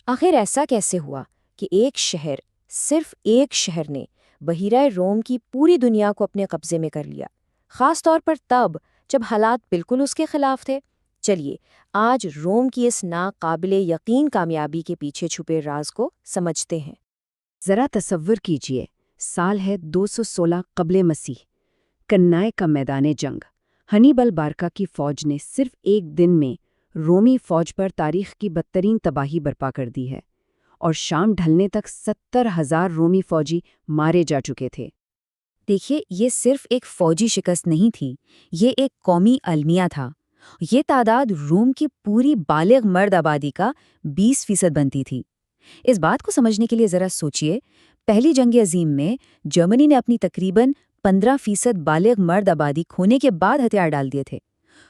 آخر ایسا کیسے ہوا کہ صرف ایک شہر نے بحیرہ روم کی پوری دنیا کو اپنے قبضے میں کر لیا، خاص طور پر تب جب حالات بالکل اس کے خلاف تھے؟ چلیے آج روم کی اس ناقابل یقین کامیابی کے پیچھے چھپے راز کو سمجھتے ہیں۔ ذرا تصور کیجئے، سال ہے 216 قبل مسیح، کنائے کا میدان جنگ۔ ہنیبل بارکا کی فوج نے صرف ایک دن میں رومی فوج پر تاریخ کی بدترین تباہی برپا کر دی ہے، اور شام ڈھلنے تک 70,000 رومی فوجی مارے جا چکے تھے۔ دیکھیے، یہ صرف ایک فوجی شکست نہیں تھی، یہ ایک قومی المیہ تھا۔ یہ تعداد روم کی پوری بالغ مرد آبادی کا 20% بنتی تھی۔ اس بات کو سمجھنے کے لیے ذرا سوچئے، پہلی جنگ عظیم میں جرمنی نے اپنی تقریباً 15% بالغ مرد آبادی کھونے کے بعد ہتھیار ڈال دیے تھے۔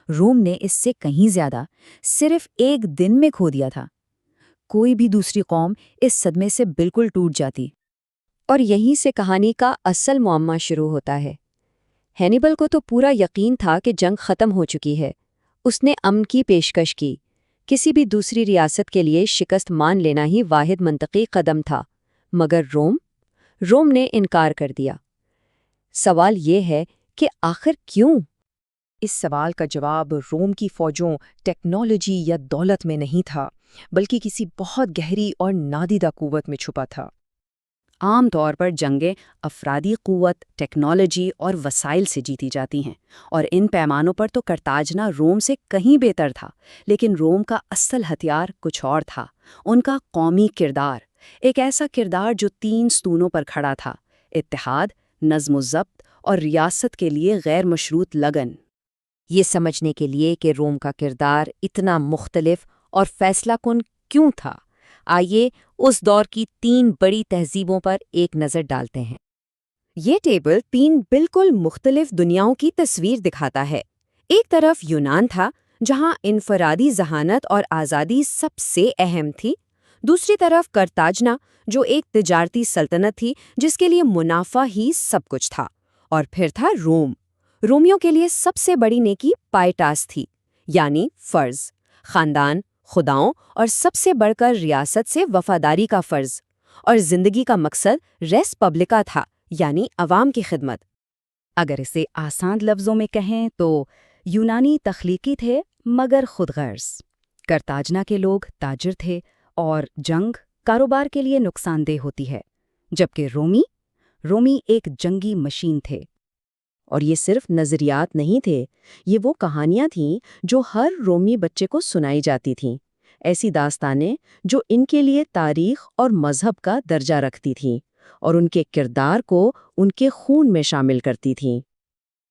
روم نے اس سے کہیں زیادہ صرف ایک دن میں کھو دیا تھا۔ کوئی بھی دوسری قوم اس صدمے سے بالکل ٹوٹ جاتی۔ اور یہیں سے کہانی کا اصل معمہ شروع ہوتا ہے۔ ہینیبل کو تو پورا یقین تھا کہ جنگ ختم ہو چکی ہے۔ اس نے امن کی پیشکش کی۔ کسی بھی دوسری ریاست کے لیے شکست مان لینا ہی واحد منطقی قدم تھا، مگر روم نے انکار کر دیا۔ سوال یہ ہے کہ آخر کیوں؟ اس سوال کا جواب روم کی فوجوں، ٹیکنالوجی یا دولت میں نہیں تھا، بلکہ کسی بہت گہری اور نادیدہ قوت میں چھپا تھا۔ عام طور پر جنگیں افرادی قوت، ٹیکنالوجی اور وسائل سے جیتی جاتی ہیں، اور ان پیمانوں پر تو کرتاجنا روم سے کہیں بہتر تھا۔ لیکن روم کا اصل ہتھیار کچھ اور تھا، ان کا قومی کردار، ایک ایسا کردار جو 3 ستونوں پر کھڑا تھا: اتحاد، نظم و ضبط اور ریاست کے لیے غیر مشروط لگن۔ یہ سمجھنے کے لیے کہ روم کا کردار اتنا مختلف اور فیصلہ کن کیوں تھا، آئیے اس دور کی 3 بڑی تہذیبوں پر ایک نظر ڈالتے ہیں۔ یہ ٹیبل 3 بالکل مختلف دنیاؤں کی تصویر دکھاتا ہے۔ ایک طرف یونان تھا، جہاں انفرادی ذہانت اور آزادی سب سے اہم تھی۔ دوسری طرف کرتاجنا، جو ایک تجارتی سلطنت تھی جس کے لیے منافع ہی سب کچھ تھا۔ اور پھر تھا رومیوں کے لیے سب سے بڑی نیکی پائٹاس تھی، یعنی فرض، خاندان، خداؤں اور سب سے بڑھ کر ریاست سے وفاداری کا فرض۔ اور زندگی کا مقصد ریس پبلکا تھا، یعنی عوام کی خدمت۔ اگر اسے آسان لفظوں میں کہیں تو یونانی تخلیقی تھے مگر خود غرض، کرتاجنا کے لوگ تاجر تھے اور جنگ کاروبار کے لیے نقصان دہ ہوتی ہے، جبکہ رومی ایک جنگی مشین تھے۔ اور یہ صرف نظریات نہیں تھے، یہ وہ کہانیاں تھیں جو ہر رومی بچے کو سنائی جاتی تھیں، ایسی داستانیں جو ان کے لیے تاریخ اور مذہب کا درجہ رکھتی تھیں اور ان کے کردار کو ان کے خون میں شامل کرتی تھیں۔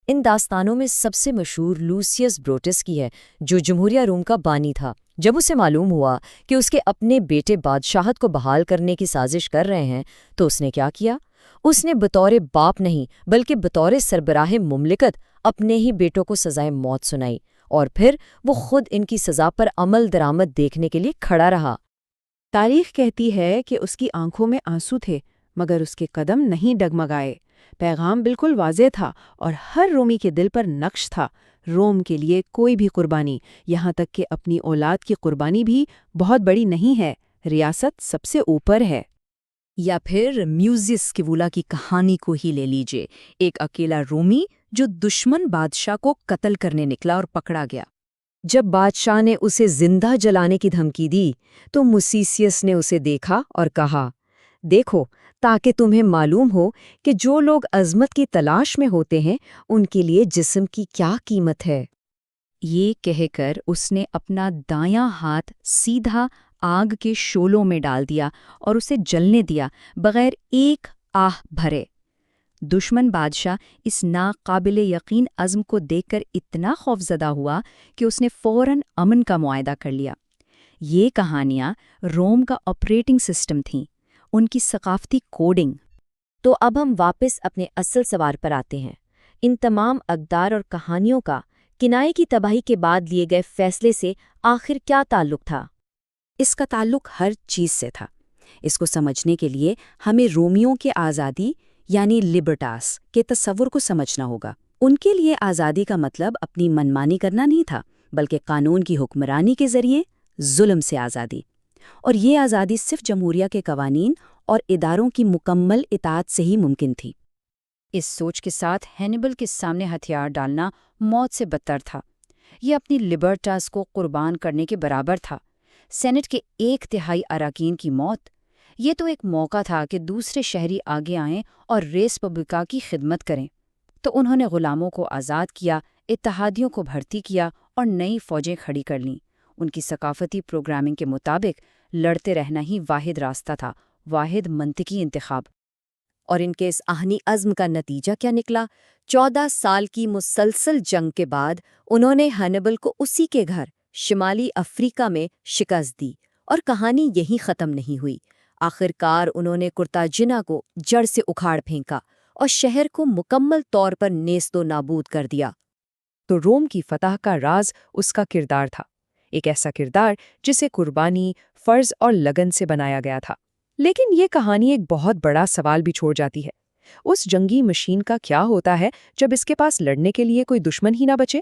ان داستانوں میں سب سے مشہور لوسیس بروٹس کی ہے، جو جمہوریہ روم کا بانی تھا۔ جب اسے معلوم ہوا کہ اس کے اپنے بیٹے بادشاہت کو بحال کرنے کی سازش کر رہے ہیں تو اس نے کیا کیا؟ اس نے بطور باپ نہیں بلکہ بطور سربراہ مملکت اپنے ہی بیٹوں کو سزائے موت سنائی، اور پھر وہ خود ان کی سزا پر عمل درآمد دیکھنے کے لیے کھڑا رہا۔ تاریخ کہتی ہے کہ اس کی آنکھوں میں آنسو تھے مگر اس کے قدم نہیں ڈگمگائے۔ پیغام بالکل واضح تھا اور ہر رومی کے دل پر نقش تھا: روم کے لیے کوئی بھی قربانی، یہاں تک کہ اپنی اولاد کی قربانی بھی، بہت بڑی نہیں ہے۔ ریاست سب سے اوپر ہے۔ یا پھر میوزس سکیولا کی کہانی کو ہی لے لیجئے، ایک اکیلا رومی جو دشمن بادشاہ کو قتل کرنے نکلا اور پکڑا گیا۔ جب بادشاہ نے اسے زندہ جلانے کی دھمکی دی تو موسیسیس نے اسے دیکھا اور کہا، دیکھو، تاکہ تمہیں معلوم ہو کہ جو لوگ عظمت کی تلاش میں ہوتے ہیں ان کے لیے جسم کی کیا قیمت ہے۔ یہ کہہ کر اس نے اپنا دایاں ہاتھ سیدھا آگ کے شعلوں میں ڈال دیا اور اسے جلنے دیا بغیر ایک آہ بھرے۔ دشمن بادشاہ اس ناقابل یقین عزم کو دیکھ کر اتنا خوفزدہ ہوا کہ اس نے فوراً امن کا معاہدہ کر لیا۔ یہ کہانیاں روم کا آپریٹنگ سسٹم تھیں، ان کی ثقافتی کوڈنگ۔ تو اب ہم واپس اپنے اصل سوال پر آتے ہیں۔ ان تمام اقدار اور کہانیوں کا کنائے کی تباہی کے بعد لیے گئے فیصلے سے آخر کیا تعلق تھا؟ اس کا تعلق ہر چیز سے تھا۔ اس کو سمجھنے کے لیے ہمیں رومیوں کے آزادی یعنی لبرٹاس کے تصور کو سمجھنا ہوگا۔ ان کے لیے آزادی کا مطلب اپنی منمانی کرنا نہیں تھا، بلکہ قانون کی حکمرانی کے ذریعے ظلم سے آزادی۔ اور یہ آزادی صرف جمہوریہ کے قوانین اور اداروں کی مکمل اطاعت سے ہی ممکن تھی۔ اس سوچ کے ساتھ ہینیبل کے سامنے ہتھیار ڈالنا موت سے بدتر تھا۔ یہ اپنی لبرٹاز کو قربان کرنے کے برابر تھا۔ سینٹ کے 1/3 اراکین کی موت، یہ تو ایک موقع تھا کہ دوسرے شہری آگے آئیں اور ریس پبلکا کی خدمت کریں۔ تو انہوں نے غلاموں کو آزاد کیا، اتحادیوں کو بھرتی کیا اور نئی فوجیں کھڑی کر لیں۔ ان کی ثقافتی پروگرامنگ کے مطابق لڑتے رہنا ہی واحد راستہ تھا، واحد منطقی انتخاب۔ اور ان کے اس آہنی عزم کا نتیجہ کیا نکلا؟ 14 سال کی مسلسل جنگ کے بعد انہوں نے ہینیبل کو اسی کے گھر شمالی افریقہ میں شکست دی، اور کہانی یہیں ختم نہیں ہوئی۔ آخرکار انہوں نے کارتاجنہ کو جڑ سے اکھاڑ پھینکا اور شہر کو مکمل طور پر نیست و نابود کر دیا۔ تو روم کی فتح کا راز اس کا کردار تھا، ایک ایسا کردار جسے قربانی، فرض اور لگن سے بنایا گیا تھا۔ لیکن یہ کہانی ایک بہت بڑا سوال بھی چھوڑ جاتی ہے۔ اس جنگی مشین کا کیا ہوتا ہے جب اس کے پاس لڑنے کے لیے کوئی دشمن ہی نہ بچے؟